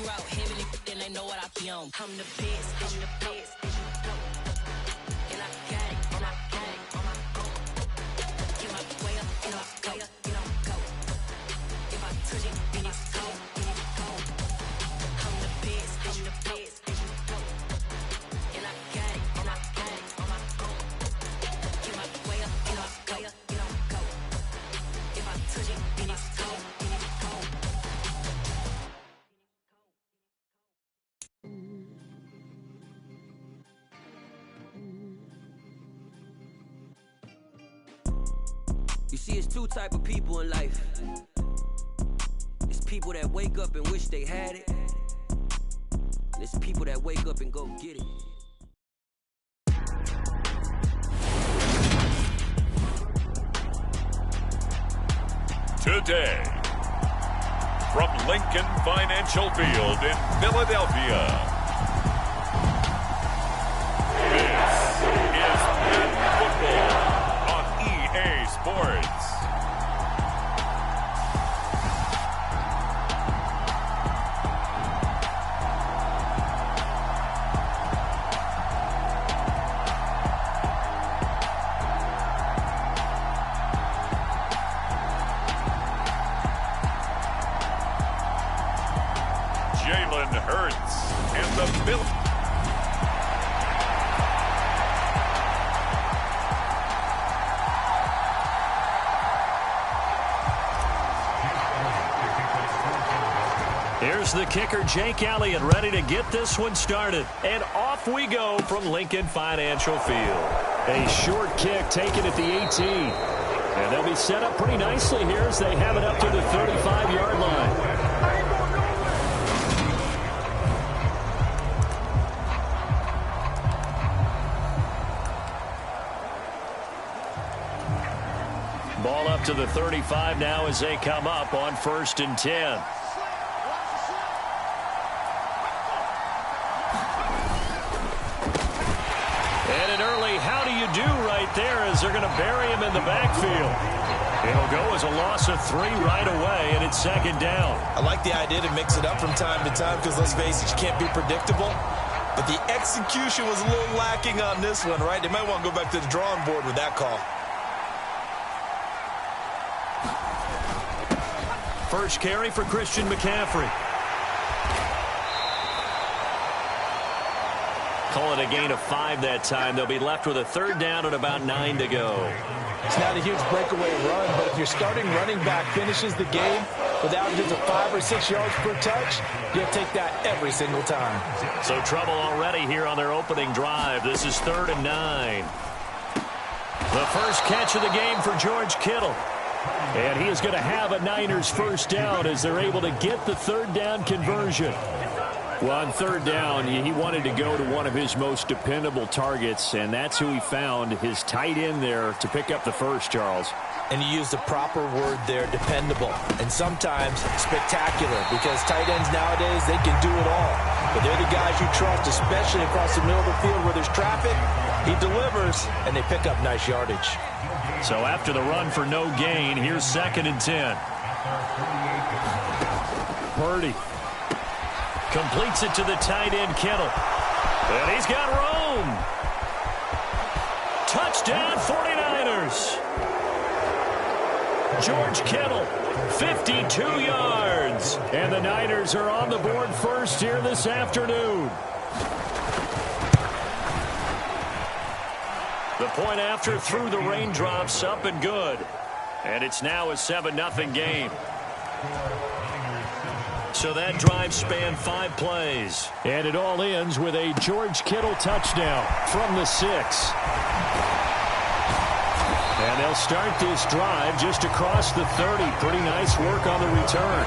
out heavily, then they know what I be on. I'm the best, I'm the best. And I got it, and I got it on my own. Get my way up, and I go, and I go. If I touch it, then it's cold, then it's cold. I'm the best, I'm the best. And I got it, and I got it on my own. Get my way up, and I go, and I go. If I touch it, then it's cold, then it's cold. You see, it's two type of people in life. It's people that wake up and wish they had it. And it's people that wake up and go get it. Today, from Lincoln Financial Field in Philadelphia, this is Madden Football on EA Sports. Jalen Hurts and the Bills. Here's the kicker, Jake Elliott, ready to get this one started. And off we go from Lincoln Financial Field. A short kick taken at the 18. And they'll be set up pretty nicely here as they have it up to the 35-yard line. Ball up to the 35 now as they come up on 1st and 10. And an early how do you do right there as they're going to bury him in the backfield. It'll go as a loss of 3 right away, and it's 2nd down. I like the idea to mix it up from time to time because, let's face it, you can't be predictable. But the execution was a little lacking on this one, right? They might want to go back to the drawing board with that call. First carry for Christian McCaffrey. Call it a gain of 5 that time. They'll be left with a 3rd down and about 9 to go. It's not a huge breakaway run, but if your starting running back finishes the game with averages of 5 or 6 yards per touch, you'll take that every single time. So trouble already here on their opening drive. This is 3rd and 9. The first catch of the game for George Kittle. And he is going to have a Niners first down as they're able to get the 3rd down conversion. Well, on 3rd down, he wanted to go to one of his most dependable targets, and that's who he found, his tight end there, to pick up the first, Charles. And you used the proper word there, dependable, and sometimes spectacular, because tight ends nowadays, they can do it all. But they're the guys you trust, especially across the middle of the field where there's traffic. He delivers, and they pick up nice yardage. So after the run for no gain, here's 2nd and 10. Purdy completes it to the tight end, Kittle. And he's got room. Touchdown, 49ers. George Kittle, 52 yards. And the Niners are on the board first here this afternoon. The point after through the raindrops, up and good. And it's now a 7-0 game. So that drive spanned 5 plays. And it all ends with a George Kittle touchdown from the 6. And they'll start this drive just across the 30. Pretty nice work on the return.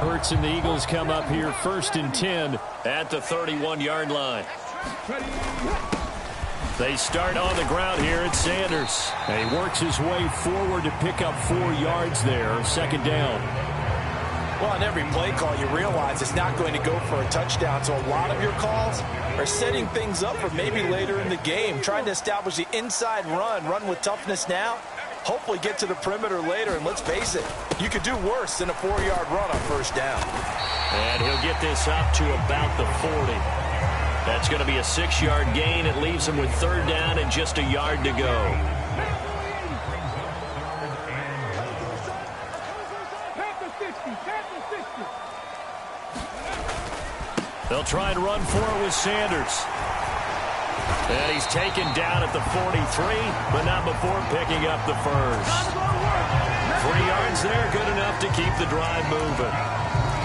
Hurts and the Eagles come up here 1st and 10 at the 31-yard line. They start on the ground here at Sanders. And he works his way forward to pick up 4 yards there. 2nd down. Well, on every play call, you realize it's not going to go for a touchdown. So a lot of your calls are setting things up for maybe later in the game, trying to establish the inside run with toughness now, hopefully get to the perimeter later. And let's face it, you could do worse than a 4-yard run on first down. And he'll get this up to about the 40. That's going to be a 6-yard gain. It leaves him with third down and just a yard to go. They'll try and run for it with Sanders. And he's taken down at the 43, but not before picking up the first. 3 yards there, good enough to keep the drive moving.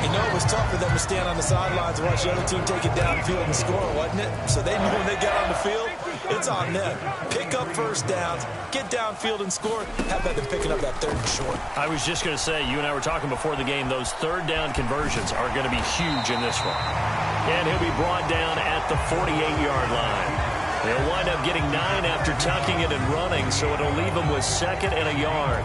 You know, it was tough for them to stand on the sidelines and watch the other team take it downfield and score, wasn't it? So they knew when they got on the field, it's on them. Pick up first downs, get downfield and score. How about them picking up that third and short? I was just going to say, you and I were talking before the game, those third down conversions are going to be huge in this one. And he'll be brought down at the 48-yard line. They'll wind up getting 9 after tucking it and running, so it'll leave them with 2nd and a yard.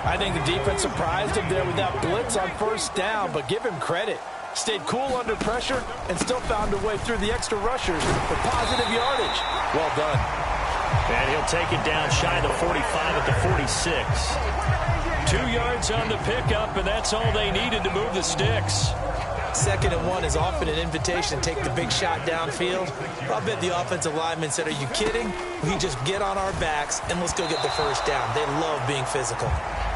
I think the defense surprised him there with that blitz on first down, but give him credit. Stayed cool under pressure and still found a way through the extra rushers for positive yardage. Well done. And he'll take it down shy of the 45 at the 46. 2 yards on the pickup, and that's all they needed to move the sticks. 2nd and 1 is often an invitation to take the big shot downfield. I bet the offensive lineman said, are you kidding? We just get on our backs and let's go get the first down. They love being physical.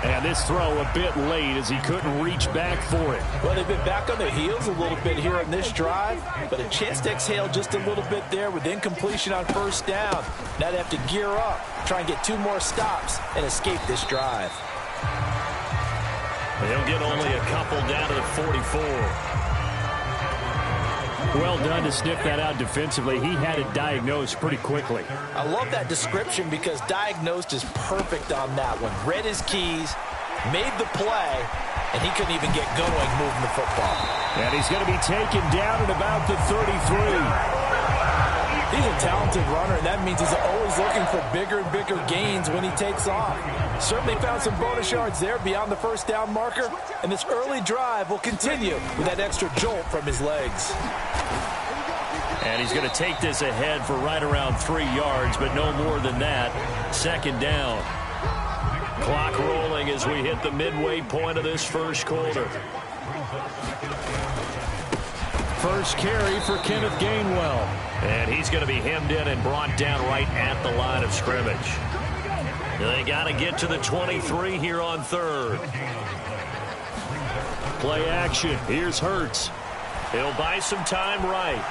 And this throw a bit late as he couldn't reach back for it. Well, they've been back on their heels a little bit here on this drive, but a chance to exhale just a little bit there with incompletion on first down. Now they have to gear up, try and get 2 more stops and escape this drive. They'll get only a couple down to the 44. Well done to sniff that out defensively. He had it diagnosed pretty quickly. I love that description because diagnosed is perfect on that one. Read his keys, made the play, and he couldn't even get going moving the football. And he's going to be taken down at about the 33. He's a talented runner, and that means he's always looking for bigger and bigger gains when he takes off. Certainly found some bonus yards there beyond the first down marker, and this early drive will continue with that extra jolt from his legs. And he's going to take this ahead for right around 3 yards, but no more than that. 2nd down. Clock rolling as we hit the midway point of this first quarter. First carry for Kenneth Gainwell. And he's going to be hemmed in and brought down right at the line of scrimmage. They got to get to the 23 here on 3rd. Play action. Here's Hurts. He'll buy some time right.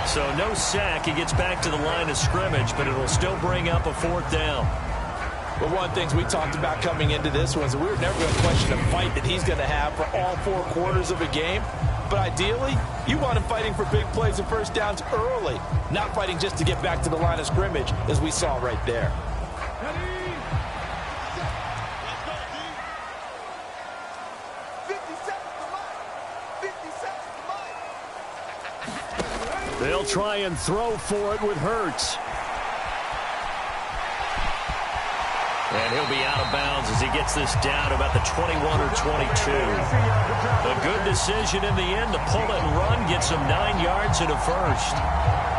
So no sack. He gets back to the line of scrimmage, but it'll still bring up a 4th down. But one of the things we talked about coming into this was we were never going to question the fight that he's going to have for all 4 quarters of a game. But ideally, you want him fighting for big plays and first downs early, not fighting just to get back to the line of scrimmage, as we saw right there. They'll try and throw for it with Hurts. And he'll be out of bounds as he gets this down to about the 21 or 22. A good decision in the end to pull it and run, gets him 9 yards and a first.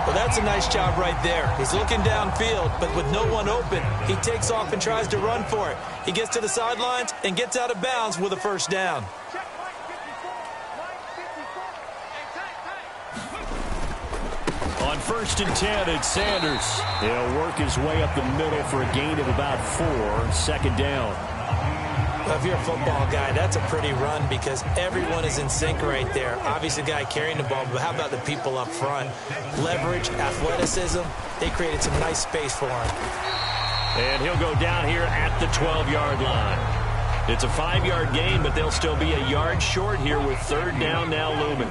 Well, that's a nice job right there. He's looking downfield, but with no one open, he takes off and tries to run for it. He gets to the sidelines and gets out of bounds with a first down. On 1st and 10, it's Sanders. He'll work his way up the middle for a gain of about 4. 2nd down. Well, if you're a football guy, that's a pretty run because everyone is in sync right there. Obviously, the guy carrying the ball, but how about the people up front? Leverage, athleticism, they created some nice space for him. And he'll go down here at the 12-yard line. It's a 5-yard gain, but they'll still be a yard short here with 3rd down now looming.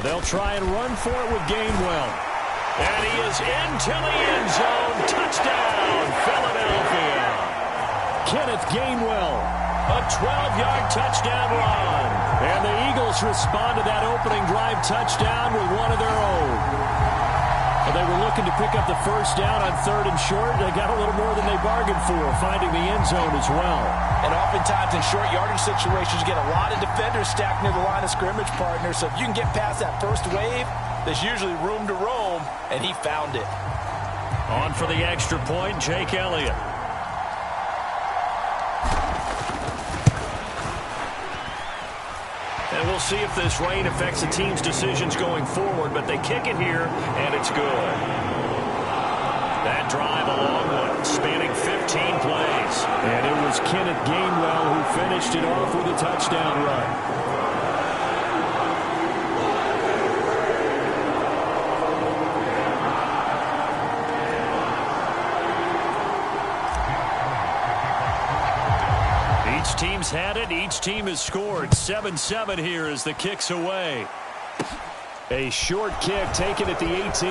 They'll try and run for it with Gainwell. And he is into the end zone. Touchdown, Philadelphia. Kenneth Gainwell, a 12-yard touchdown run. And the Eagles respond to that opening drive touchdown with one of their own. Well, they were looking to pick up the first down on 3rd and short. They got a little more than they bargained for, finding the end zone as well. And oftentimes in short yardage situations, you get a lot of defenders stacked near the line of scrimmage, partner. So if you can get past that first wave, there's usually room to roam, and he found it. On for the extra point, Jake Elliott. And we'll see if this rain affects the team's decisions going forward, but they kick it here, and it's good. That drive a long one, spanning 15 plays. And it was Kenneth Gainwell who finished it off with a touchdown run. Each team's had it. Each team has scored. 7-7 here as the kick's away. A short kick taken at the 18.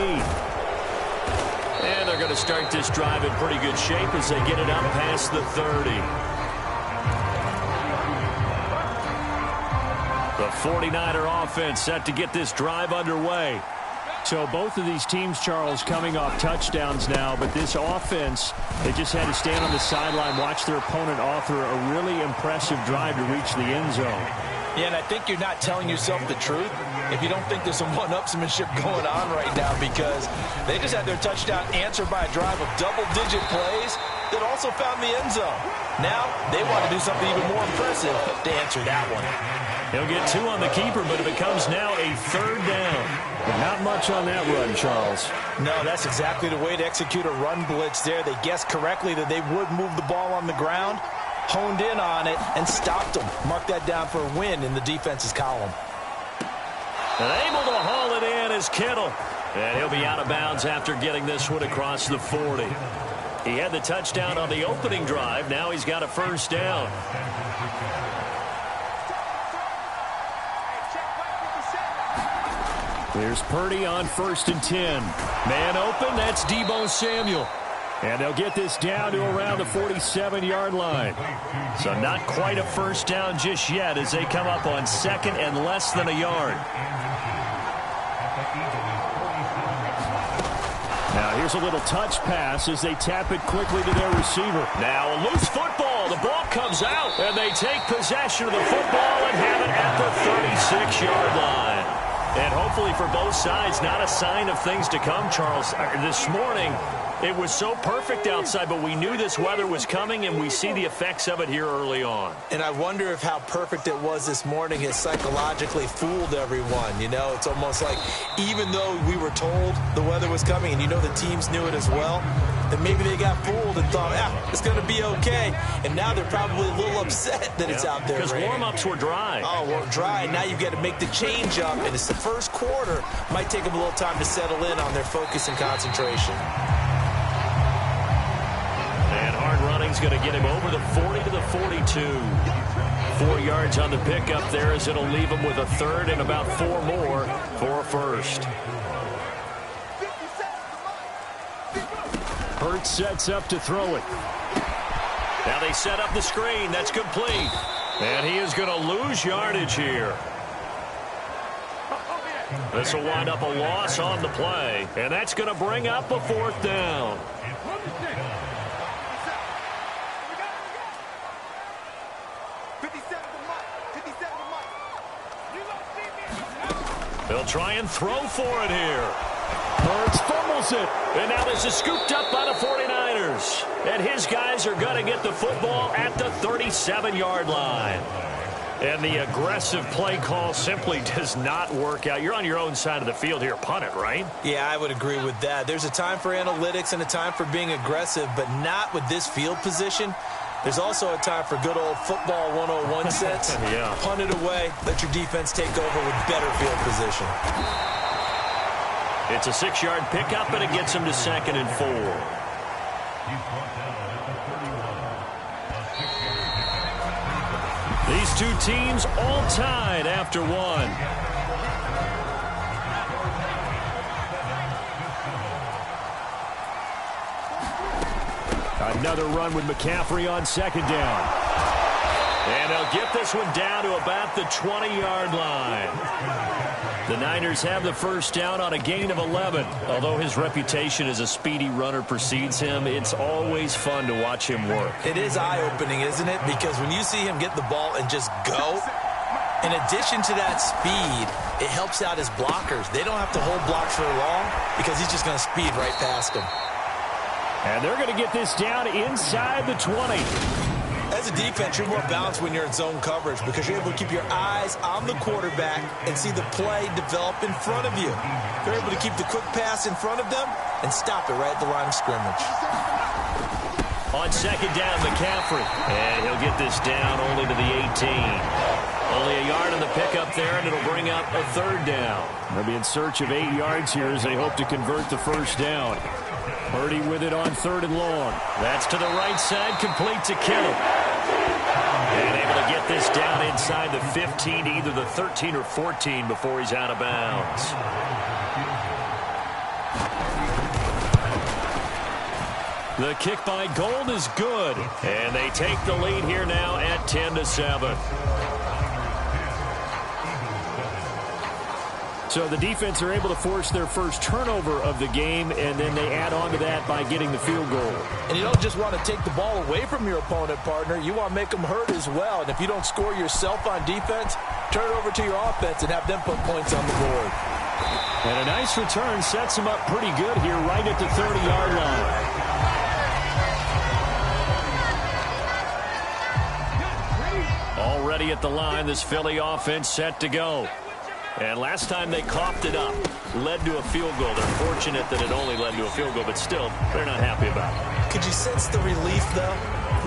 And they're going to start this drive in pretty good shape as they get it up past the 30. The 49er offense set to get this drive underway. So both of these teams, Charles, coming off touchdowns now, but this offense, they just had to stand on the sideline, watch their opponent author a really impressive drive to reach the end zone. Yeah, and I think you're not telling yourself the truth if you don't think there's some one-upsmanship going on right now, because they just had their touchdown answered by a drive of double-digit plays that also found the end zone. Now they want to do something even more impressive to answer that one. He'll get 2 on the keeper, but it becomes now a 3rd down. But not much on that run, Charles. No, that's exactly the way to execute a run blitz there. They guessed correctly that they would move the ball on the ground, honed in on it, and stopped them. Mark that down for a win in the defense's column. And able to haul it in is Kittle. And he'll be out of bounds after getting this one across the 40. He had the touchdown on the opening drive. Now he's got a first down. Here's Purdy on 1st and 10. Man open, that's Deebo Samuel. And they'll get this down to around the 47-yard line. So not quite a first down just yet as they come up on 2nd and less than a yard. Now here's a little touch pass as they tap it quickly to their receiver. Now a loose football. The ball comes out, and they take possession of the football and have it at the 36-yard line. And hopefully for both sides, not a sign of things to come, Charles. This morning, it was so perfect outside, but we knew this weather was coming, and we see the effects of it here early on. And I wonder if how perfect it was this morning has psychologically fooled everyone. You know, it's almost like even though we were told the weather was coming, and you know the teams knew it as well, then maybe they got fooled and thought, it's going to be okay. And now they're probably a little upset that it's out there because raining. Warm-ups were dry. Oh, well, dry. Now you've got to make the change up, and it's the first quarter. Might take them a little time to settle in on their focus and concentration. And hard running's going to get him over the 40 to the 42. 4 yards on the pickup there as it'll leave him with a 3rd and about 4 more for a first. Hurts sets up to throw it. Now they set up the screen. That's complete. And he is going to lose yardage here. This will wind up a loss on the play. And that's going to bring up a 4th down. They'll try and throw for it here. Hurts fumbles it. And now this is scooped up by the 49ers. And his guys are going to get the football at the 37-yard line. And the aggressive play call simply does not work out. You're on your own side of the field here. Punt it, right? Yeah, I would agree with that. There's a time for analytics and a time for being aggressive, but not with this field position. There's also a time for good old football 101 sets. Yeah. Punt it away. Let your defense take over with better field position. It's a 6-yard pickup, and it gets him to 2nd and 4. These two teams all tied after 1. Another run with McCaffrey on 2nd down. And they'll they'll get this one down to about the 20-yard line. The Niners have the first down on a gain of 11. Although his reputation as a speedy runner precedes him, it's always fun to watch him work. It is eye-opening, isn't it? Because when you see him get the ball and just go, in addition to that speed, it helps out his blockers. They don't have to hold blocks for long because he's just going to speed right past them. And they're going to get this down inside the 20. As a defense, you're more balanced when you're in zone coverage because you're able to keep your eyes on the quarterback and see the play develop in front of you. You're able to keep the quick pass in front of them and stop it right at the line of scrimmage. On second down, McCaffrey. And he'll get this down only to the 18. Only a yard on the pickup there, and it'll bring up a third down. They'll be in search of 8 yards here as they hope to convert the first down. Purdy with it on third and long. That's to the right side, complete to Kittle. And able to get this down inside the 15, either the 13 or 14 before he's out of bounds. The kick by Gold is good. And they take the lead here now at 10-7. So the defense are able to force their first turnover of the game, and then they add on to that by getting the field goal. And you don't just want to take the ball away from your opponent, partner. You want to make them hurt as well. And if you don't score yourself on defense, turn it over to your offense and have them put points on the board. And a nice return sets them up pretty good here right at the 30-yard line. Already at the line, this Philly offense set to go. And last time they coughed it up, led to a field goal. They're fortunate that it only led to a field goal, but still, they're not happy about it. Could you sense the relief, though,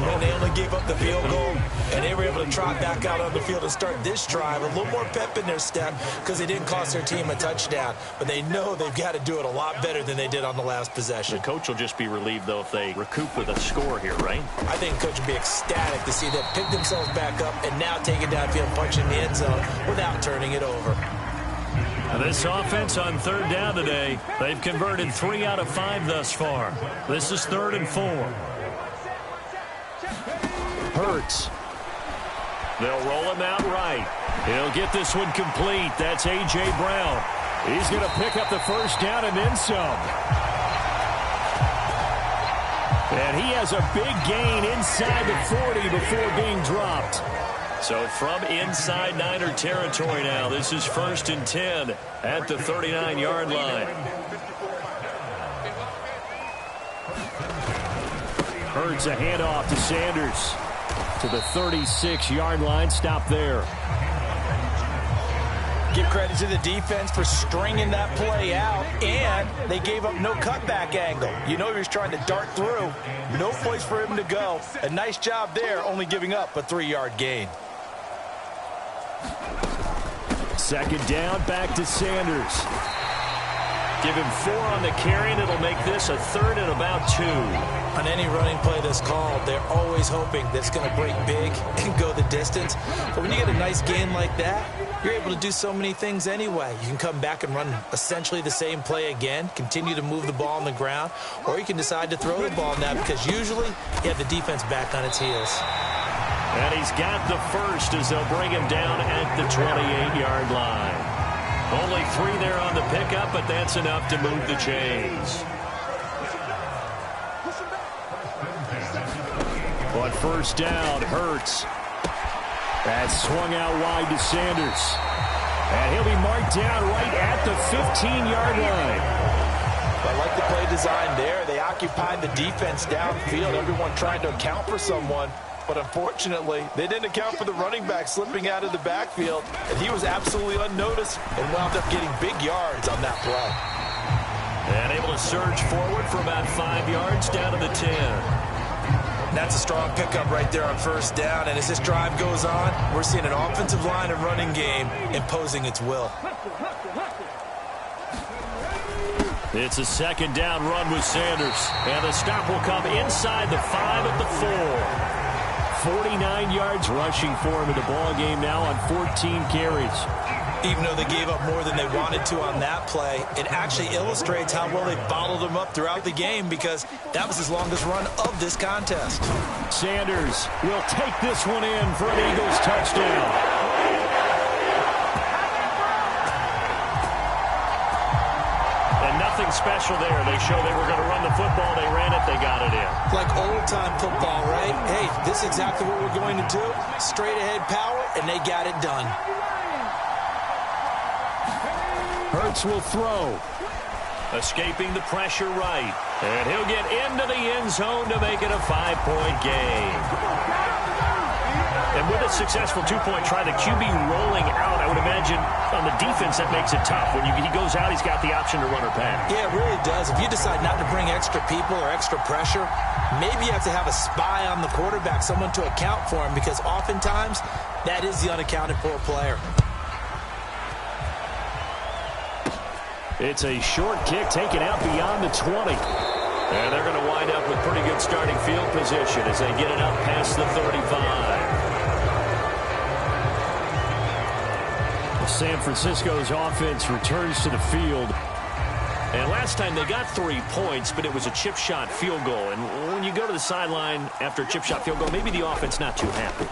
when they only gave up the field goal and they were able to trot back out on the field and start this drive? A little more pep in their step because they didn't cost their team a touchdown. But they know they've got to do it a lot better than they did on the last possession. The coach will just be relieved, though, if they recoup with a score here, right? I think the coach would be ecstatic to see them pick themselves back up and now take it downfield, punch in the end zone without turning it over. This offense on third down today, they've converted 3 out of 5 thus far. This is 3rd and 4. Hurts. They'll roll him out right. He'll get this one complete. That's A.J. Brown. He's going to pick up the first down and then some. And he has a big gain inside the 40 before being dropped. So from inside Niner territory now, this is 1st and 10 at the 39-yard line. Hurts a handoff to Sanders to the 36-yard line. Stop there. Give credit to the defense for stringing that play out, and they gave up no cutback angle. You know he was trying to dart through. No place for him to go. A nice job there, only giving up a 3-yard gain. Second down, back to Sanders. Give him 4 on the carry, and it'll make this a 3rd and about 2. On any running play that's called, they're always hoping that it's going to break big and go the distance. But when you get a nice gain like that, you're able to do so many things anyway. You can come back and run essentially the same play again, continue to move the ball on the ground, or you can decide to throw the ball now because usually you have the defense back on its heels. And he's got the first as they'll bring him down at the 28-yard line. Only 3 there on the pickup, but that's enough to move the chains. On first down, Hurts. That's swung out wide to Sanders. And he'll be marked down right at the 15-yard line. I like the play design there. They occupied the defense downfield, everyone trying to account for someone. But unfortunately, they didn't account for the running back slipping out of the backfield, and he was absolutely unnoticed and wound up getting big yards on that play. And able to surge forward for about 5 yards down to the 10. That's a strong pickup right there on first down, and as this drive goes on, we're seeing an offensive line and running game imposing its will. It's a second down run with Sanders, and the stop will come inside the 5 at the 4. 49 yards rushing for him in the ball game now on 14 carries. Even though they gave up more than they wanted to on that play, it actually illustrates how well they bottled them up throughout the game because that was his longest run of this contest. Sanders will take this one in for an Eagles touchdown. Nothing special there. They show they were going to run the football. They ran it. They got it in. Like old-time football, right? Hey, this is exactly what we're going to do. Straight-ahead power, and they got it done. Hurts will throw. Escaping the pressure right. And he'll get into the end zone to make it a 5-point game. And with a successful 2-point try, the QB rolling out, I would imagine on the defense that makes it tough. When he goes out, he's got the option to run or pass. Yeah, it really does. If you decide not to bring extra people or extra pressure, maybe you have to have a spy on the quarterback, someone to account for him, because oftentimes that is the unaccounted for player. It's a short kick taken out beyond the 20. And they're going to wind up with pretty good starting field position as they get it up past the 35. San Francisco's offense returns to the field. And last time they got 3 points, but it was a chip shot field goal. And when you go to the sideline after a chip shot field goal, maybe the offense not too happy.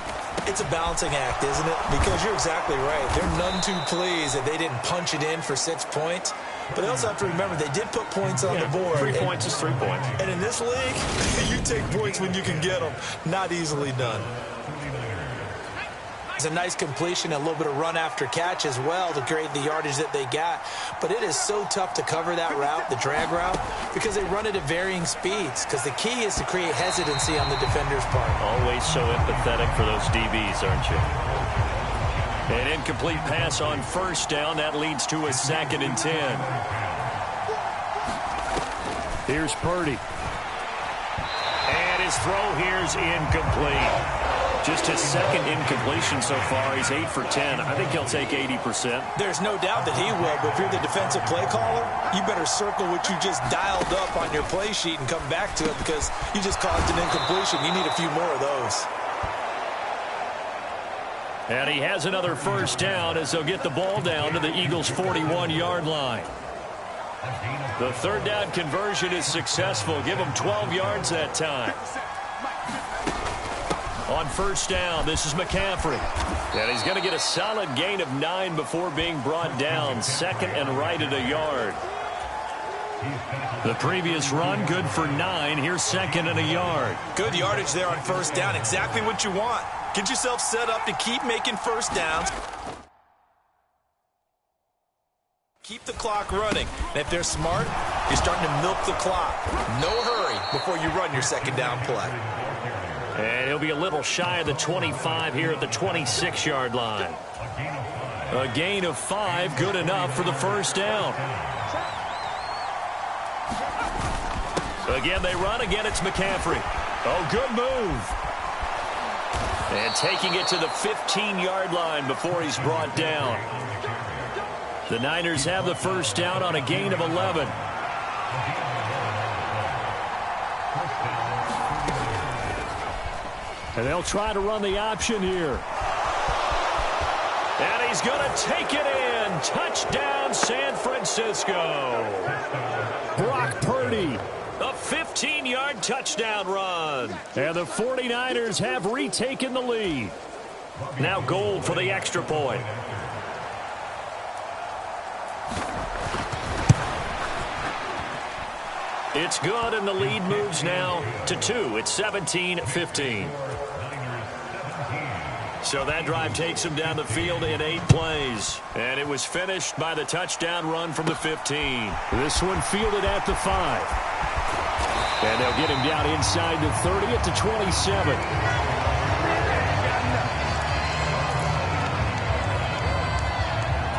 It's a balancing act, isn't it? Because you're exactly right. They're none too pleased that they didn't punch it in for 6 points. But they also have to remember they did put points on the board. 3 points is 3 points. And in this league, you take points when you can get them. Not easily done. It's a nice completion, a little bit of run after catch as well to create the yardage that they got. But it is so tough to cover that route, the drag route, because they run it at varying speeds. Because the key is to create hesitancy on the defender's part. Always so empathetic for those DBs, aren't you? An incomplete pass on first down. That leads to a 2nd and 10. Here's Purdy. And his throw here's incomplete. Just his 2nd incompletion so far. He's 8 for 10. I think he'll take 80%. There's no doubt that he will, but if you're the defensive play caller, you better circle what you just dialed up on your play sheet and come back to it because you just caused an incompletion. You need a few more of those. And he has another first down as they'll get the ball down to the Eagles' 41-yard line. The 3rd down conversion is successful. Give them 12 yards that time. On first down, this is McCaffrey. And he's going to get a solid gain of 9 before being brought down. 2nd and right at a yard. The previous run, good for 9. Here's 2nd and a yard. Good yardage there on first down. Exactly what you want. Get yourself set up to keep making first downs. Keep the clock running. And if they're smart, you're starting to milk the clock. No hurry before you run your 2nd down play. And he'll be a little shy of the 25 here at the 26-yard line. A gain of 5, good enough for the first down. Again, they run. Again, it's McCaffrey. Oh, good move. And taking it to the 15-yard line before he's brought down. The Niners have the first down on a gain of 11. And they'll try to run the option here. And he's going to take it in. Touchdown, San Francisco. Brock Purdy. A 15-yard touchdown run. And the 49ers have retaken the lead. Now Gold for the extra point. It's good, and the lead moves now to 2. It's 17-15. So that drive takes him down the field in 8 plays. And it was finished by the touchdown run from the 15. This one fielded at the 5. And they'll get him down inside the 30 at the 27.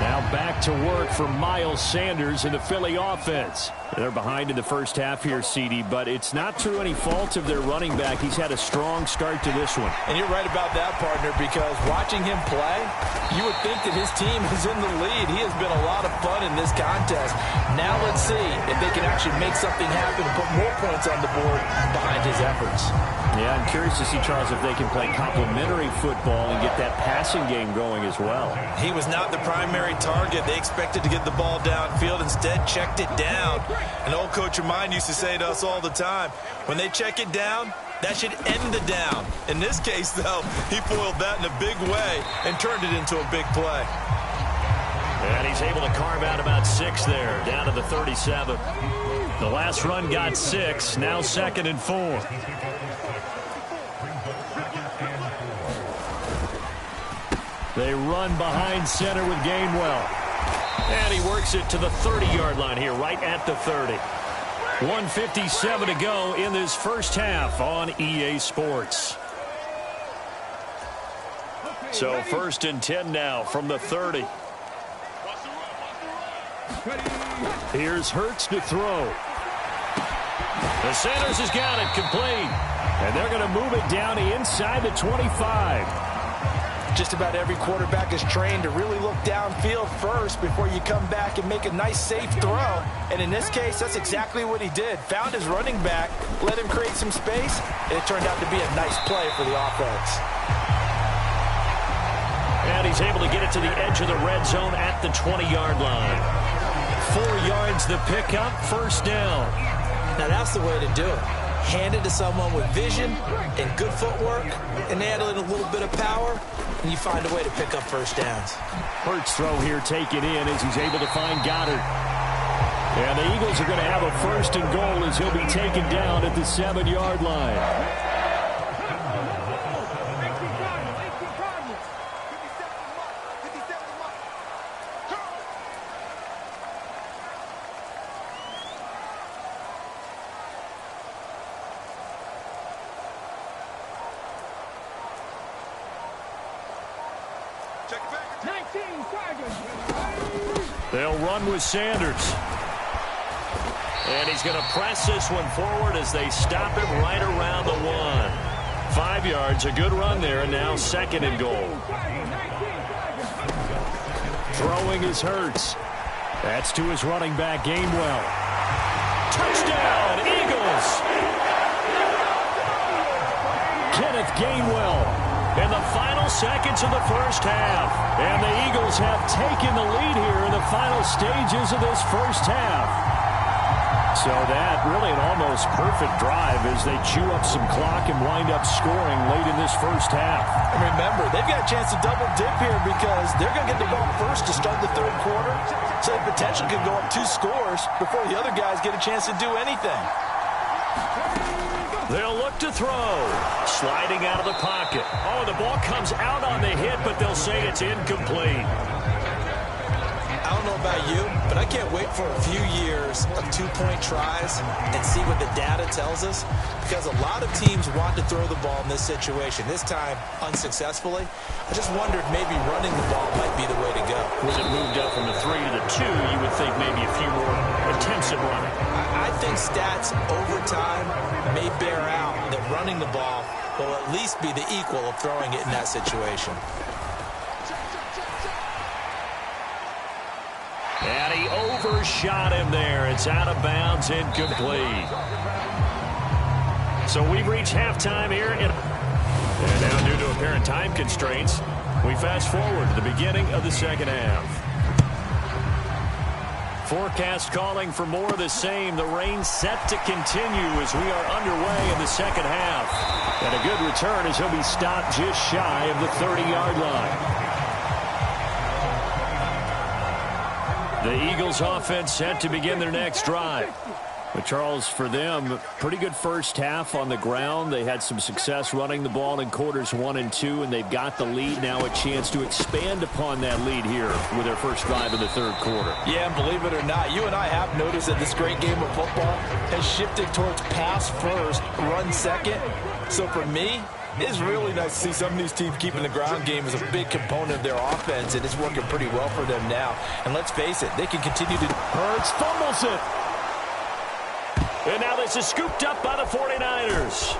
Now back to work for Miles Sanders in the Philly offense. They're behind in the first half here, CD, but it's not through any fault of their running back. He's had a strong start to this one. And you're right about that, partner, because watching him play, you would think that his team is in the lead. He has been a lot of fun in this contest. Now let's see if they can actually make something happen and put more points on the board behind his efforts. Yeah, I'm curious to see, Charles, if they can play complementary football and get that passing game going as well. He was not the primary target. They expected to get the ball downfield. Instead, checked it down. An old coach of mine used to say to us all the time, when they check it down, that should end the down. In this case, though, he foiled that in a big way and turned it into a big play. And he's able to carve out about 6 there, down to the 37. The last run got 6, now 2nd and 4. They run behind center with Gainwell. And he works it to the 30-yard line here, right at the 30. 1:57 to go in this first half on EA Sports. So 1st and 10 now from the 30. Here's Hurts to throw. The Sanders has got it complete. And they're going to move it down inside the 25. Just about every quarterback is trained to really look downfield first before you come back and make a nice, safe throw. And in this case, that's exactly what he did. Found his running back, let him create some space, and it turned out to be a nice play for the offense. And he's able to get it to the edge of the red zone at the 20-yard line. 4 yards the pickup, 1st down. Now that's the way to do it. Hand it to someone with vision and good footwork, and add in a little bit of power, and you find a way to pick up 1st downs. Hurts throw here taken in as he's able to find Goddard. And the Eagles are going to have a 1st and goal as he'll be taken down at the 7-yard line. They'll run with Sanders. And he's going to press this one forward as they stop him right around the 1. 5 yards, a good run there, and now 2nd and goal. Throwing is Hurts. That's to his running back, Gainwell. Touchdown, Eagles! Kenneth Gainwell. In the final seconds of the first half. And the Eagles have taken the lead here in the final stages of this first half. So that really an almost perfect drive as they chew up some clock and wind up scoring late in this first half. And remember, they've got a chance to double dip here because they're going to get the ball first to start the 3rd quarter. So the potential could go up 2 scores before the other guys get a chance to do anything. They'll look to throw. Sliding out of the pocket. Oh, the ball comes out on the hit, but they'll say it's incomplete. I don't know about you, but I can't wait for a few years of 2-point tries and see what the data tells us, because a lot of teams want to throw the ball in this situation, this time unsuccessfully. I just wondered maybe running the ball might be the way to go. When it moved up from the 3 to the 2, you would think maybe a few more attempts at running. I think stats over time may bear out that running the ball will at least be the equal of throwing it in that situation. And he overshot him there. It's out of bounds, incomplete. So we've reached halftime here. And now, due to apparent time constraints, we fast forward to the beginning of the 2nd half. Forecast calling for more of the same. The rain set to continue as we are underway in the 2nd half. And a good return as he'll be stopped just shy of the 30-yard line. The Eagles offense set to begin their next drive. But Charles, for them, pretty good first half on the ground. They had some success running the ball in quarters 1 and 2, and they've got the lead now, a chance to expand upon that lead here with their first drive in the 3rd quarter. Yeah, and believe it or not, you and I have noticed that this great game of football has shifted towards pass first, run second. So for me, it's really nice to see some of these teams keeping the ground game as a big component of their offense, and it's working pretty well for them now. And let's face it, they can continue to... Hurts fumbles it. And now this is scooped up by the 49ers.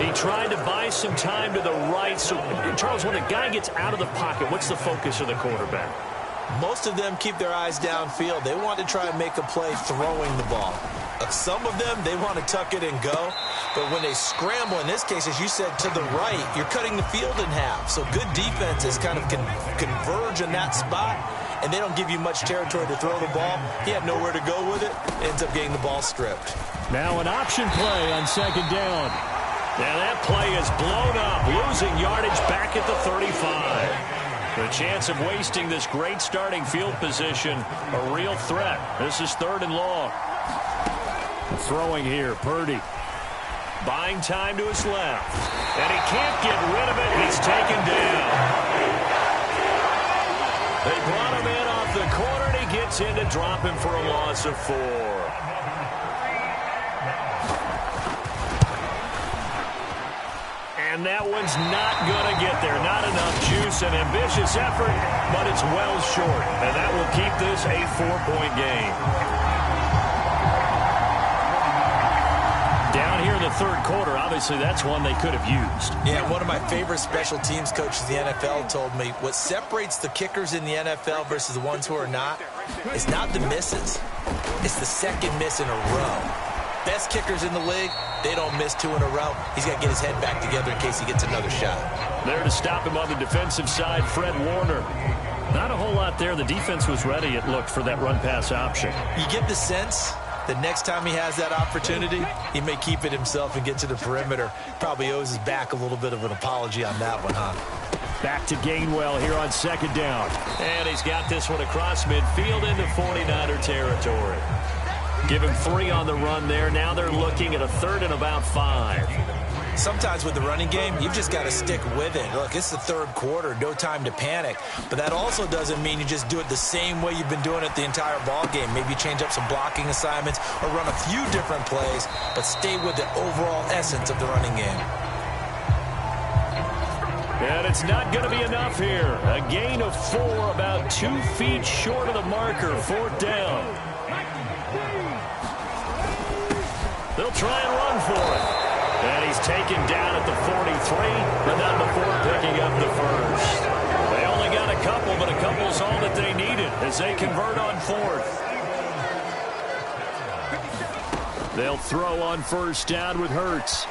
He tried to buy some time to the right. So, Charles, when a guy gets out of the pocket, what's the focus of the quarterback? Most of them keep their eyes downfield. They want to try and make a play throwing the ball. Some of them, they want to tuck it and go. But when they scramble, in this case, as you said, to the right, you're cutting the field in half. So good defenses kind of converge in that spot, and they don't give you much territory to throw the ball. He had nowhere to go with it. Ends up getting the ball stripped. Now an option play on second down. Now that play is blown up, losing yardage back at the 35. The chance of wasting this great starting field position, a real threat. This is 3rd and long. Throwing here, Purdy. Buying time to his left. And he can't get rid of it. He's taken down. They brought him in off the corner, and he gets in to drop him for a loss of 4. And that one's not going to get there. Not enough juice, an ambitious effort, but it's well short. And that will keep this a 4-point game. Down here in the 3rd quarter, obviously that's one they could have used. Yeah, one of my favorite special teams coaches in the NFL told me what separates the kickers in the NFL versus the ones who are not is not the misses. It's the second miss in a row. Best kickers in the league, they don't miss 2 in a row. He's got to get his head back together in case he gets another shot. There to stop him on the defensive side, Fred Warner. Not a whole lot there. The defense was ready, it looked, for that run-pass option. You get the sense the next time he has that opportunity, he may keep it himself and get to the perimeter. Probably owes his back a little bit of an apology on that one, huh? Back to Gainwell here on second down. And he's got this one across midfield into 49er territory. Give him 3 on the run there. Now they're looking at a 3rd and about 5. Sometimes with the running game, you've just got to stick with it. Look, it's the 3rd quarter, no time to panic. But that also doesn't mean you just do it the same way you've been doing it the entire ball game. Maybe change up some blocking assignments or run a few different plays, but stay with the overall essence of the running game. And it's not going to be enough here. A gain of 4, about 2 feet short of the marker, 4th down. They'll try and run for it. And he's taken down at the 43, but not before picking up the first. They only got a couple, but a couple's all that they needed as they convert on 4th. They'll throw on 1st down with Hurts.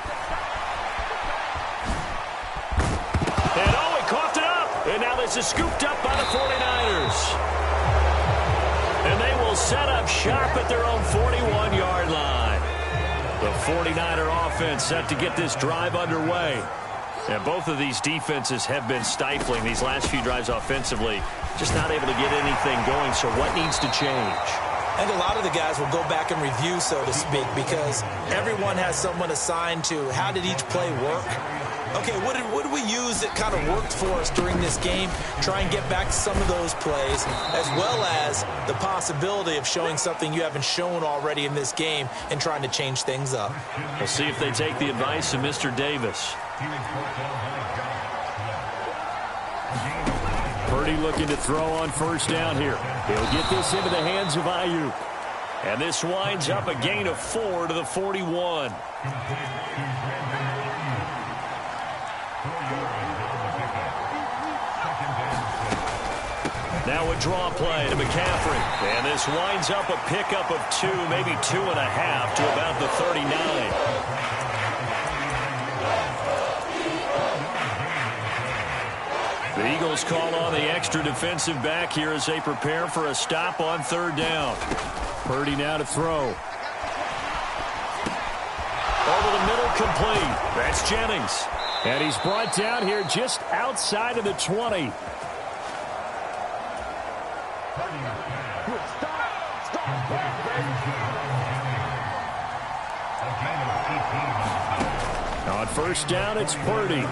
And he coughed it up. And now this is scooped up by the 49ers. And they will set up shop at their own 41-yard line. The 49er offense set to get this drive underway. And both of these defenses have been stifling these last few drives offensively. Just not able to get anything going, so what needs to change? I think a lot of the guys will go back and review, so to speak, because everyone has someone assigned to how did each play work. Okay, what did we use that kind of worked for us during this game? Try and get back to some of those plays, as well as the possibility of showing something you haven't shown already in this game and trying to change things up. We'll see if they take the advice of Mr. Davis. Purdy looking to throw on 1st down here. He'll get this into the hands of Ayuk. And this winds up a gain of 4 to the 41. Now a draw play to McCaffrey. And this winds up a pickup of 2, maybe 2.5 to about the 39. The Eagles call on the extra defensive back here as they prepare for a stop on 3rd down. Purdy now to throw. Over the middle, complete. That's Jennings. And he's brought down here just outside of the 20. On 1st down, it's Purdy.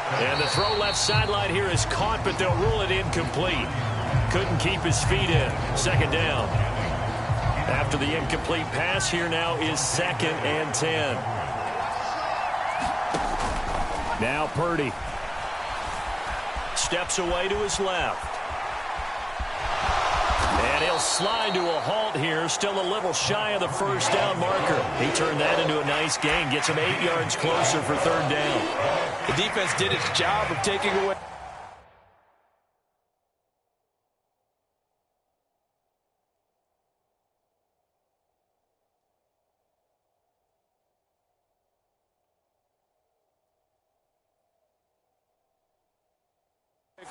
And the throw left sideline here is caught, but they'll rule it incomplete. Couldn't keep his feet in. 2nd down. After the incomplete pass, here now is 2nd and 10. Now Purdy. Steps away to his left. they'll slide to a halt here, still a little shy of the first down marker. He turned that into a nice gain, gets him 8 yards closer for third down. The defense did its job of taking away.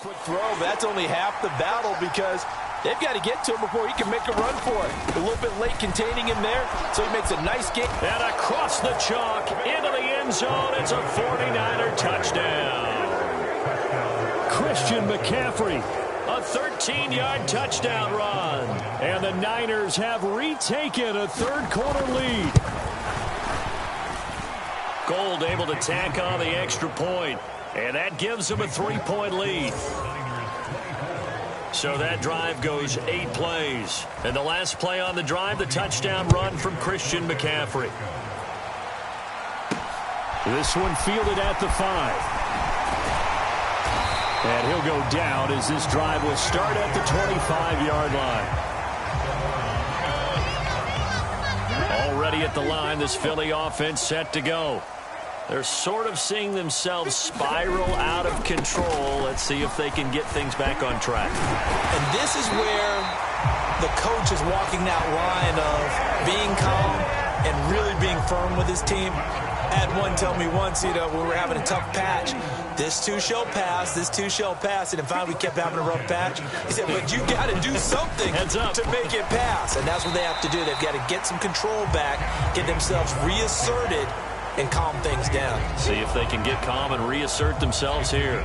Quick throw, but that's only half the battle because they've got to get to him before he can make a run for it. A little bit late containing him there, so he makes a nice gain. And across the chalk, into the end zone, it's a 49er touchdown. Christian McCaffrey, a 13-yard touchdown run. And the Niners have retaken a third-quarter lead. Gold able to tack on the extra point. And that gives them a 3-point lead. So that drive goes 8 plays. And the last play on the drive, the touchdown run from Christian McCaffrey. This one fielded at the 5. And he'll go down as this drive will start at the 25-yard line. Already at the line, this Philly offense set to go. They're sort of seeing themselves spiral out of control. Let's see if they can get things back on track. And this is where the coach is walking that line of being calm and really being firm with his team. I had one tell me once, we were having a tough patch. This too shall pass, this too shall pass. And finally we kept having a rough patch. He said, but you got to do something to make it pass. And that's what they have to do. They've got to get some control back, get themselves reasserted, and calm things down. See if they can get calm and reassert themselves here.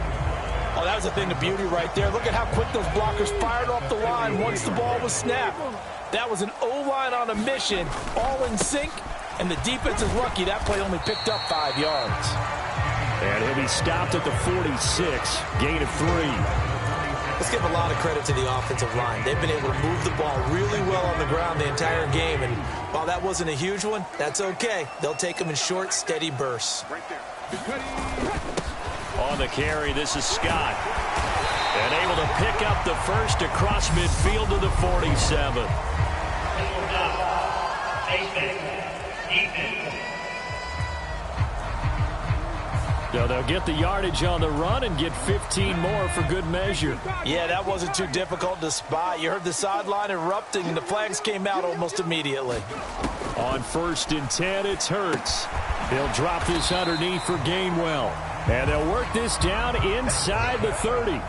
Oh, that was a thing of beauty right there. Look at how quick those blockers fired off the line once the ball was snapped. That was an O-line on a mission, all in sync, and the defense is lucky that play only picked up 5 yards. And he'll be stopped at the 46, gain of 3. Let's give a lot of credit to the offensive line. They've been able to move the ball really well on the ground the entire game, and while that wasn't a huge one, that's okay. They'll take them in short, steady bursts. On the carry, this is Scott. And able to pick up the first across midfield to the 47. So they'll get the yardage on the run and get 15 more for good measure. Yeah, that wasn't too difficult to spot. You heard the sideline erupting, and the flags came out almost immediately. On 1st and 10, it's Hurts. He'll drop this underneath for Gainwell. And they'll work this down inside the 30.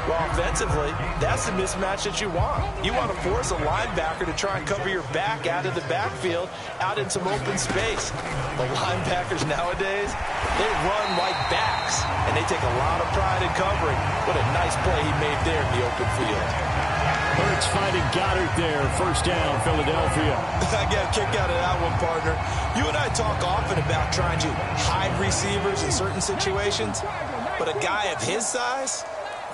Well, offensively, that's the mismatch that you want. You want to force a linebacker to try and cover your back out of the backfield, out in some open space. The linebackers nowadays, they run like backs, and they take a lot of pride in covering. What a nice play he made there in the open field. Hurts finding Goddard there. First down, Philadelphia. I got a kick out of that one, partner. You and I talk often about trying to hide receivers in certain situations, but a guy of his size,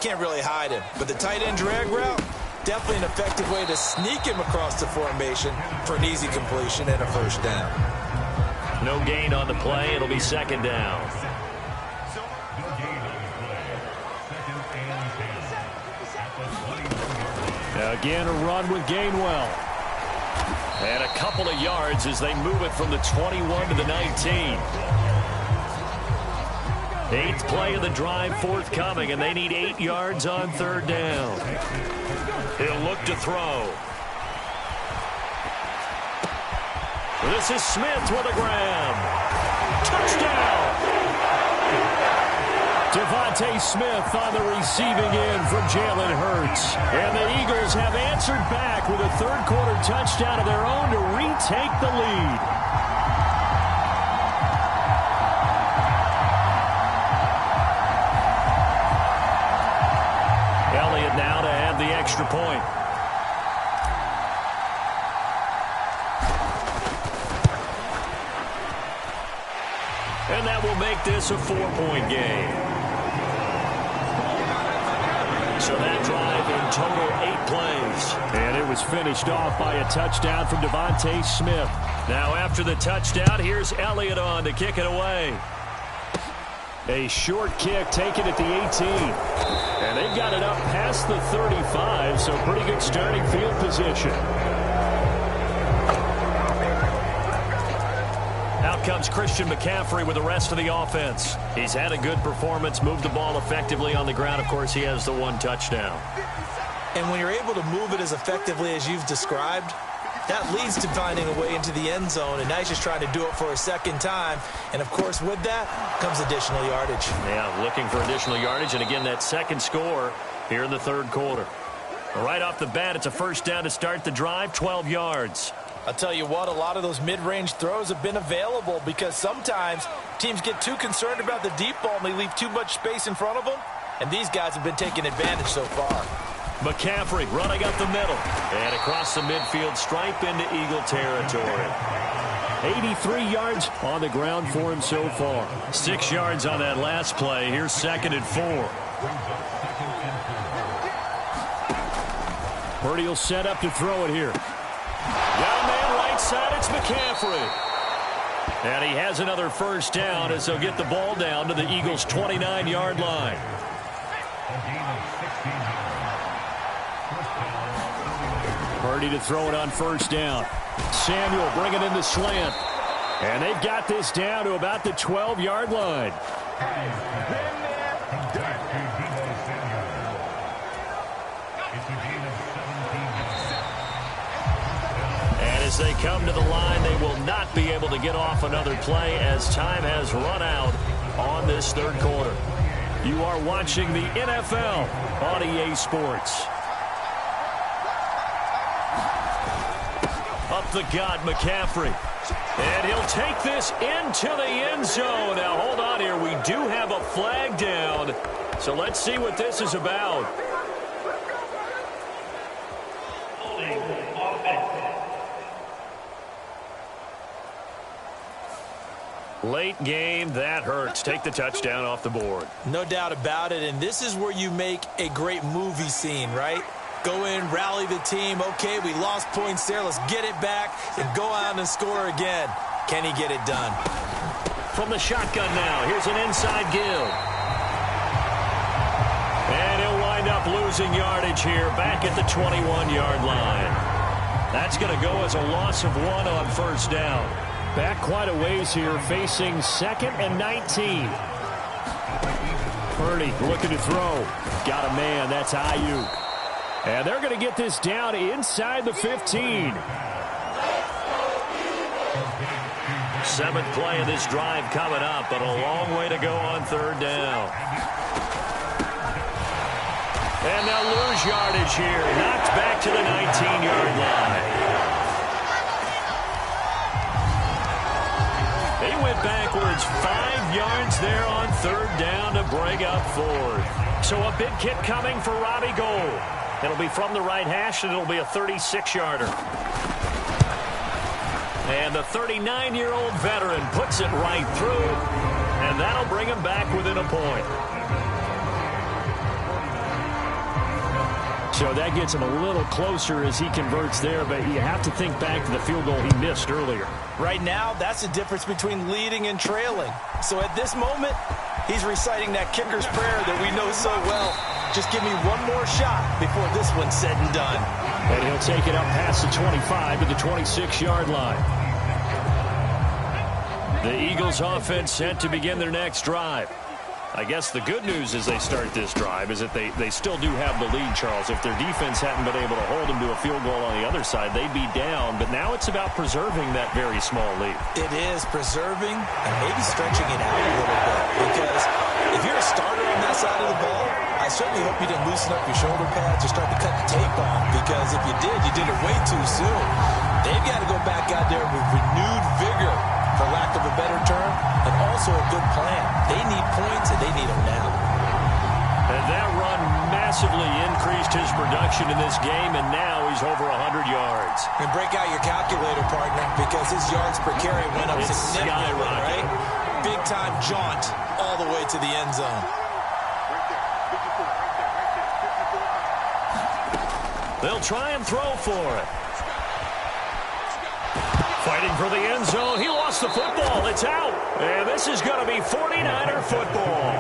can't really hide him. But the tight end drag route, definitely an effective way to sneak him across the formation for an easy completion and a first down. No gain on the play. It'll be second down. Again, a run with Gainwell. And a couple of yards as they move it from the 21 to the 19. 8th play of the drive forthcoming, and they need 8 yards on third down. He'll look to throw. This is Smith with a grab. Touchdown! Devontae Smith on the receiving end from Jalen Hurts. And the Eagles have answered back with a third-quarter touchdown of their own to retake the lead. Now to add the extra point. And that will make this a 4-point game. So that drive in total 8 plays. And it was finished off by a touchdown from Devontae Smith. Now after the touchdown, here's Elliott on to kick it away. A short kick taken at the 18. And they've got it up past the 35, so pretty good starting field position. Out comes Christian McCaffrey with the rest of the offense. He's had a good performance, moved the ball effectively on the ground. Of course, he has the one touchdown. And when you're able to move it as effectively as you've described, that leads to finding a way into the end zone, and now he's just trying to do it for a second time. And, of course, with that comes additional yardage. Yeah, looking for additional yardage, and again, that second score here in the third quarter. Right off the bat, it's a first down to start the drive, 12 yards. I'll tell you what, a lot of those mid-range throws have been available because sometimes teams get too concerned about the deep ball and they leave too much space in front of them, and these guys have been taking advantage so far. McCaffrey running up the middle and across the midfield stripe into Eagle territory. 83 yards on the ground for him so far. 6 yards on that last play. Here's 2nd and 4. Purdy will set up to throw it here. Got a man right side. It's McCaffrey. And he has another first down as they'll get the ball down to the Eagles' 29-yard line. Purdy to throw it on first down. Samuel bringing in the slant. And they've got this down to about the 12-yard line. And as they come to the line, they will not be able to get off another play as time has run out on this third quarter. You are watching the NFL on EA Sports. Up the gut, McCaffrey. And he'll take this into the end zone. Now, hold on here. We do have a flag down. So let's see what this is about. Late game, that hurts. Take the touchdown off the board. No doubt about it, and this is where you make a great movie scene, right? Go in, rally the team. Okay, we lost points there. Let's get it back and go out and score again. Can he get it done? From the shotgun now, here's an inside give. And he'll wind up losing yardage here back at the 21-yard line. That's going to go as a loss of 1 on first down. Back quite a ways here, facing 2nd and 19. Purdy looking to throw. Got a man, that's Ayuk. And they're going to get this down inside the 15. 7th play of this drive coming up, but a long way to go on third down. And they'll lose yardage here. Knocked back to the 19-yard line. They went backwards 5 yards there on third down to bring up 4th. So a big kick coming for Robbie Gould. It'll be from the right hash, and it'll be a 36-yarder. And the 39-year-old veteran puts it right through, and that'll bring him back within a point. So that gets him a little closer as he converts there, but you have to think back to the field goal he missed earlier. Right now, that's the difference between leading and trailing. So at this moment, he's reciting that kicker's prayer that we know so well. Just give me one more shot before this one's said and done. And he'll take it up past the 25 to the 26-yard line. The Eagles offense set to begin their next drive. I guess the good news as they start this drive is that they still do have the lead, Charles. If their defense hadn't been able to hold them to a field goal on the other side, they'd be down. But now it's about preserving that very small lead. It is preserving and maybe stretching it out a little bit. Because if you're a starter on that side of the ball, I certainly hope you didn't loosen up your shoulder pads or start to cut the tape off. Because if you did it way too soon. They've got to go back out there with renewed vigor, for lack of a better term, and also a good plan. They need points, and they need them now. And that run massively increased his production in this game, and now he's over 100 yards. And break out your calculator, partner, because his yards per carry went up significantly, right? Big-time jaunt all the way to the end zone. They'll try and throw for it. Fighting for the end zone. He lost the football. It's out. And this is going to be 49er football.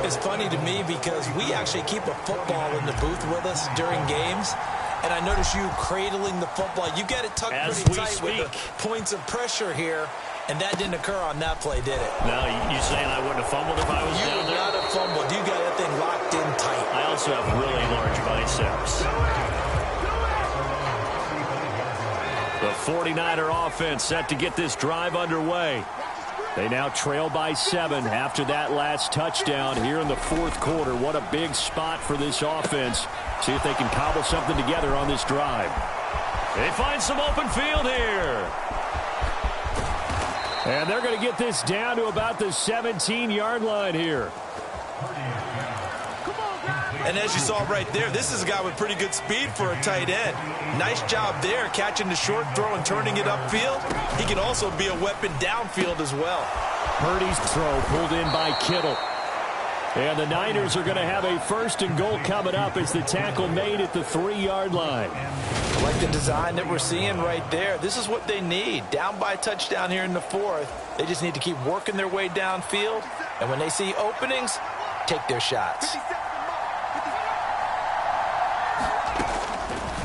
It's funny to me because we actually keep a football in the booth with us during games. And I notice you cradling the football. You get it tucked pretty tight with the points of pressure here. And that didn't occur on that play, did it? No, you saying I wouldn't have fumbled if I was down there? You would not have fumbled. You got that thing locked in tight. I also have really large biceps. The 49er offense set to get this drive underway. They now trail by 7 after that last touchdown here in the fourth quarter. What a big spot for this offense. See if they can cobble something together on this drive. They find some open field here. And they're going to get this down to about the 17-yard line here. And as you saw right there, this is a guy with pretty good speed for a tight end. Nice job there, catching the short throw and turning it upfield. He can also be a weapon downfield as well. Purdy's throw pulled in by Kittle. And the Niners are going to have a 1st and goal coming up as the tackle made at the 3-yard line. I like the design that we're seeing right there. This is what they need. Down by a touchdown here in the 4th. They just need to keep working their way downfield. And when they see openings, take their shots.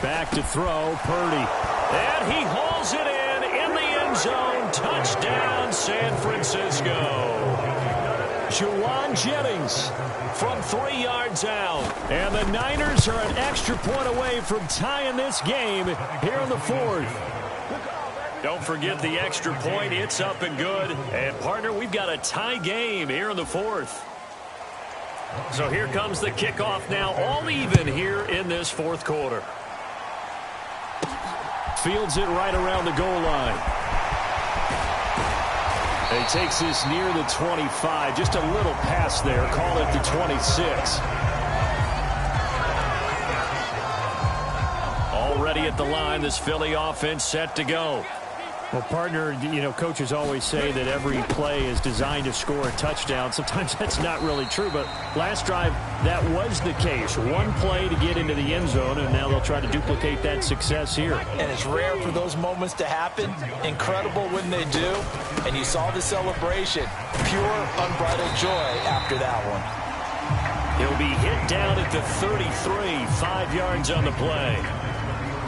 Back to throw, Purdy. And he hauls it in the end zone. Touchdown, San Francisco. Juwan Jennings from 3 yards out. And the Niners are an extra point away from tying this game here in the 4th. Don't forget the extra point. It's up and good. And, partner, we've got a tie game here in the 4th. So here comes the kickoff now, all even here in this 4th quarter. Fields it right around the goal line. He takes this near the 25. Just a little pass there. Call it the 26. Already at the line, this Philly offense set to go. Well, partner, you know, coaches always say that every play is designed to score a touchdown. Sometimes that's not really true, but last drive, that was the case. One play to get into the end zone, and now they'll try to duplicate that success here. And it's rare for those moments to happen. Incredible when they do. And you saw the celebration. Pure, unbridled joy after that one. He'll be hit down at the 33, 5 yards on the play.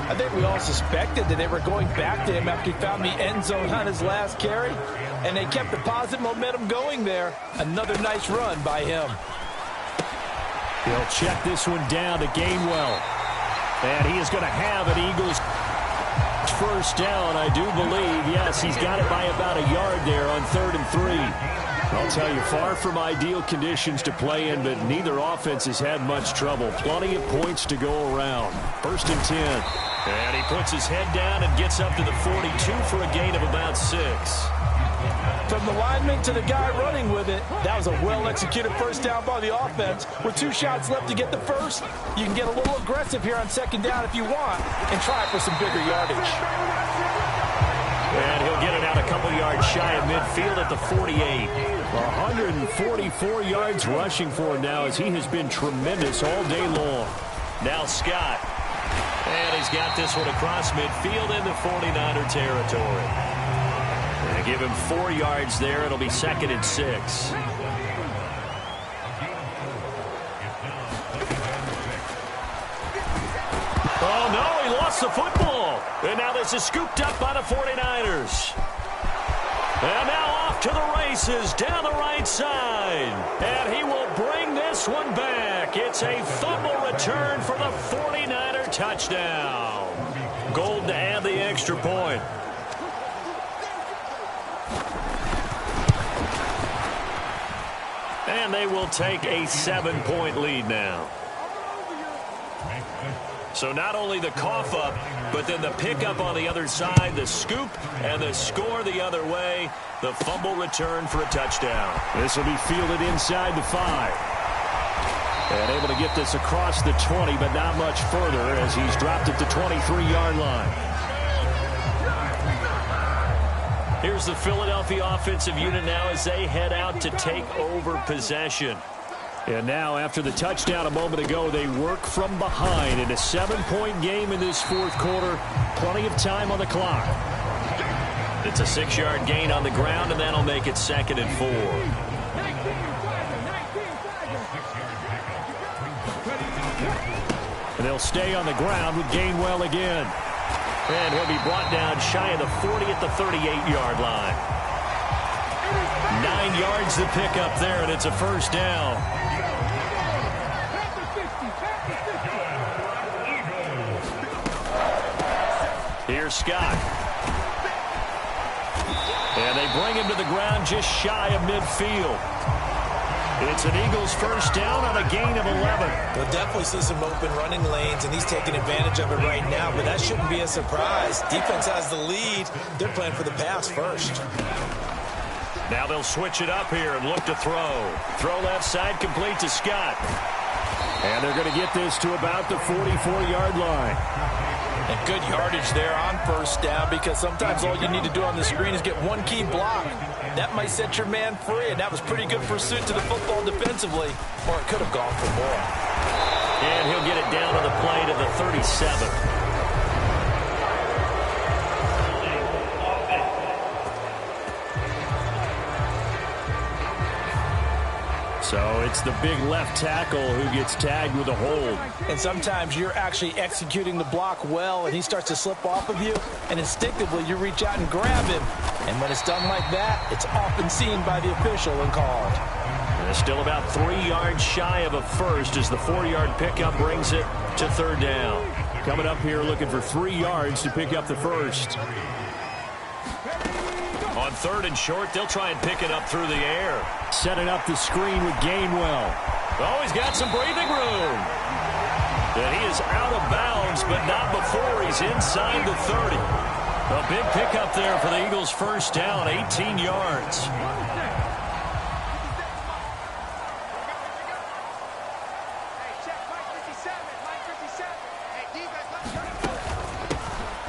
I think we all suspected that they were going back to him after he found the end zone on his last carry, and they kept the positive momentum going there. Another nice run by him. He'll check this one down to Gainwell. And he is going to have an Eagles first down, I do believe. Yes, he's got it by about a yard there on 3rd and 3. I'll tell you, far from ideal conditions to play in, but neither offense has had much trouble. Plenty of points to go around. 1st and 10. And he puts his head down and gets up to the 42 for a gain of about 6. From the lineman to the guy running with it, that was a well-executed first down by the offense. With 2 shots left to get the first, you can get a little aggressive here on 2nd down if you want and try for some bigger yardage. And he'll get it out a couple yards shy of midfield at the 48. 144 yards rushing for him now as he has been tremendous all day long. Now Scott. And he's got this one across midfield into 49er territory. And give him 4 yards there. It'll be 2nd and 6. Oh, no, he lost the football. And now this is scooped up by the 49ers. And now off to the races down the right side. And he will bring this one back. It's a fumble return for the 49er touchdown. Gold to add the extra point. And they will take a 7-point lead now. So not only the cough up, but then the pickup on the other side, the scoop, and the score the other way. The fumble return for a touchdown. This will be fielded inside the 5. And able to get this across the 20, but not much further as he's dropped at the 23-yard line. Here's the Philadelphia offensive unit now as they head out to take over possession. And now, after the touchdown a moment ago, they work from behind in a 7-point game in this 4th quarter. Plenty of time on the clock. It's a 6-yard gain on the ground, and that'll make it 2nd and 4. And they'll stay on the ground with Gainwell again. And he'll be brought down shy of the 40 at the 38-yard line. 9 yards to pick up there, and it's a first down. Here's Scott. And they bring him to the ground just shy of midfield. It's an Eagles first down on a gain of 11. We'll definitely see some open running lanes, and he's taking advantage of it right now, but that shouldn't be a surprise. Defense has the lead. They're playing for the pass first. Now they'll switch it up here and look to throw. Throw left side, complete to Scott. And they're going to get this to about the 44-yard line. And good yardage there on first down, because sometimes all you need to do on the screen is get one key block. That might set your man free, and that was pretty good pursuit to the football defensively, or it could have gone for more. And he'll get it down to the play to the 37. So it's the big left tackle who gets tagged with a hold. And sometimes you're actually executing the block well, and he starts to slip off of you, and instinctively you reach out and grab him. And when it's done like that, it's often seen by the official and called. And it's still about 3 yards shy of a first as the 4-yard pickup brings it to 3rd down. Coming up here looking for 3 yards to pick up the first. On 3rd and short, they'll try and pick it up through the air. Setting up the screen with Gainwell. Oh, he's got some breathing room. And he is out of bounds, but not before he's inside the 30. A big pickup there for the Eagles' first down, 18 yards.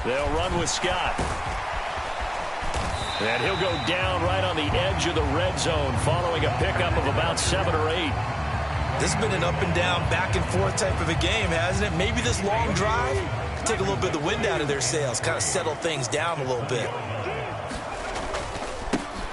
They'll run with Scott. And he'll go down right on the edge of the red zone following a pickup of about 7 or 8. This has been an up and down, back and forth type of a game, hasn't it? Maybe this long drive could take a little bit of the wind out of their sails, kind of settle things down a little bit.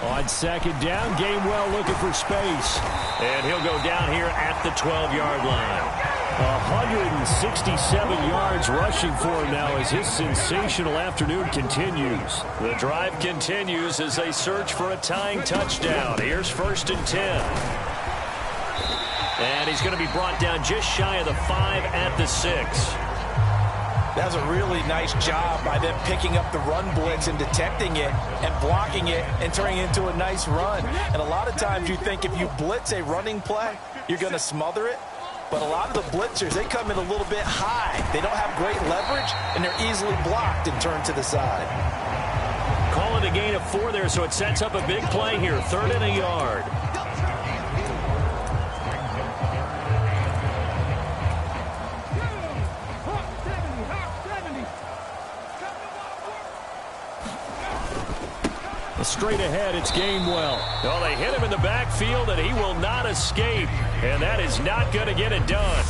On 2nd down, Gainwell looking for space. And he'll go down here at the 12-yard line. 167 yards rushing for him now as his sensational afternoon continues. The drive continues as they search for a tying touchdown. Here's 1st and 10. And he's going to be brought down just shy of the 5 at the 6. That's a really nice job by them picking up the run blitz and detecting it and blocking it and turning it into a nice run. And a lot of times you think if you blitz a running play, you're going to smother it. But a lot of the blitzers, they come in a little bit high. They don't have great leverage, and they're easily blocked and turned to the side. Calling a gain of 4 there, so it sets up a big play here. 3rd and a yard. Straight ahead, it's Gainwell. Oh, they hit him in the backfield, and he will not escape. And that is not going to get it done.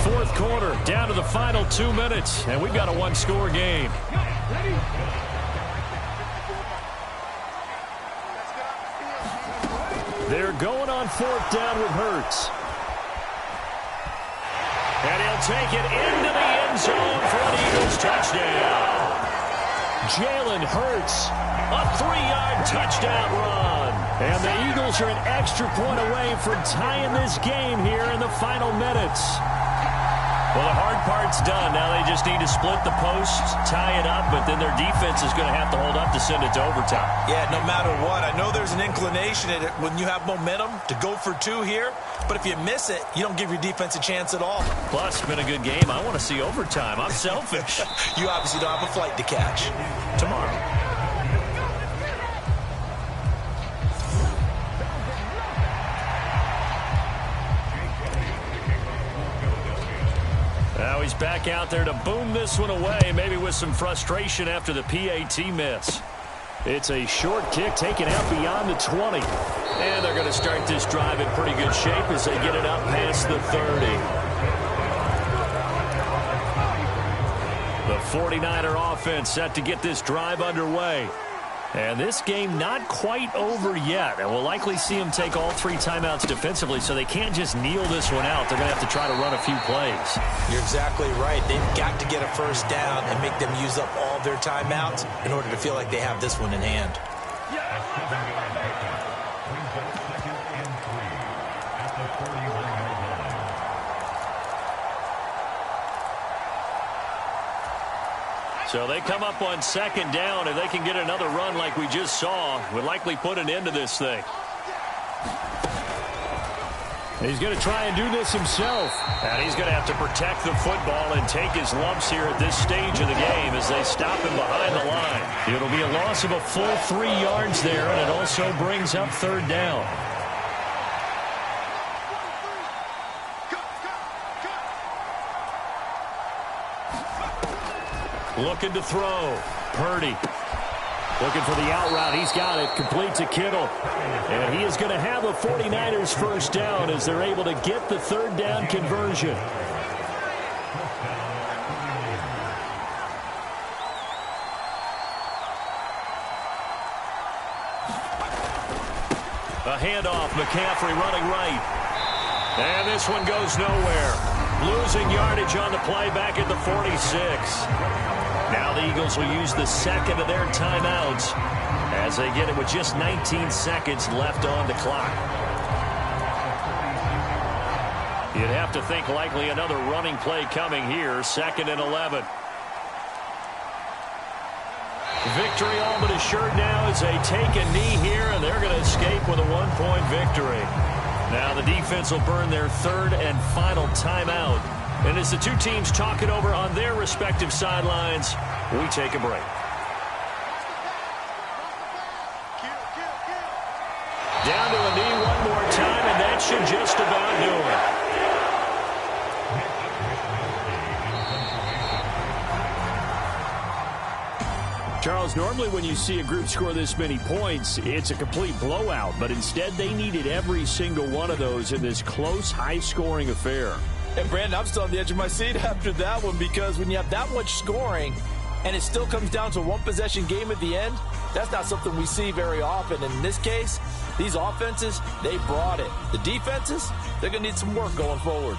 4th quarter, down to the final 2 minutes, and we've got a 1-score game. They're going on 4th down with Hurts. And he'll take it into the end zone for an Eagles touchdown. Jalen Hurts, a 3-yard touchdown run. And the Eagles are an extra point away from tying this game here in the final minutes. Well, the hard part's done. Now they just need to split the posts, tie it up, but then their defense is going to have to hold up to send it to overtime. Yeah, no matter what. I know there's an inclination in it when you have momentum to go for 2 here, but if you miss it, you don't give your defense a chance at all. Plus, it's been a good game. I want to see overtime. I'm selfish. You obviously don't have a flight to catch. Tomorrow. Now he's back out there to boom this one away, maybe with some frustration after the PAT miss. It's a short kick taken out beyond the 20. And they're going to start this drive in pretty good shape as they get it up past the 30. The 49er offense set to get this drive underway. And this game not quite over yet. And we'll likely see them take all 3 timeouts defensively, so they can't just kneel this one out. They're going to have to try to run a few plays. You're exactly right. They've got to get a first down and make them use up all their timeouts in order to feel like they have this one in hand. So they come up on second down. If they can get another run like we just saw, would likely put an end to this thing. He's going to try and do this himself. And he's going to have to protect the football and take his lumps here at this stage of the game as they stop him behind the line. It'll be a loss of a full 3 yards there, and it also brings up third down. Looking to throw. Purdy. Looking for the out route. He's got it. Complete to Kittle. And he is going to have a 49ers first down as they're able to get the third down conversion. A handoff. McCaffrey running right. And this one goes nowhere. Losing yardage on the play back at the 46. Now the Eagles will use the second of their timeouts as they get it with just 19 seconds left on the clock. You'd have to think likely another running play coming here, 2nd and 11. Victory all but assured now as they take a knee here, and they're going to escape with a 1-point victory. Now the defense will burn their 3rd and final timeout. And as the 2 teams talk it over on their respective sidelines, we take a break. Down to a knee one more time, and that should just about do it. Charles, normally when you see a group score this many points, it's a complete blowout. But instead, they needed every single one of those in this close, high-scoring affair. And, Brandon, I'm still on the edge of my seat after that one because when you have that much scoring and it still comes down to a one-possession game at the end, that's not something we see very often. And in this case, these offenses, they brought it. The defenses, they're going to need some work going forward.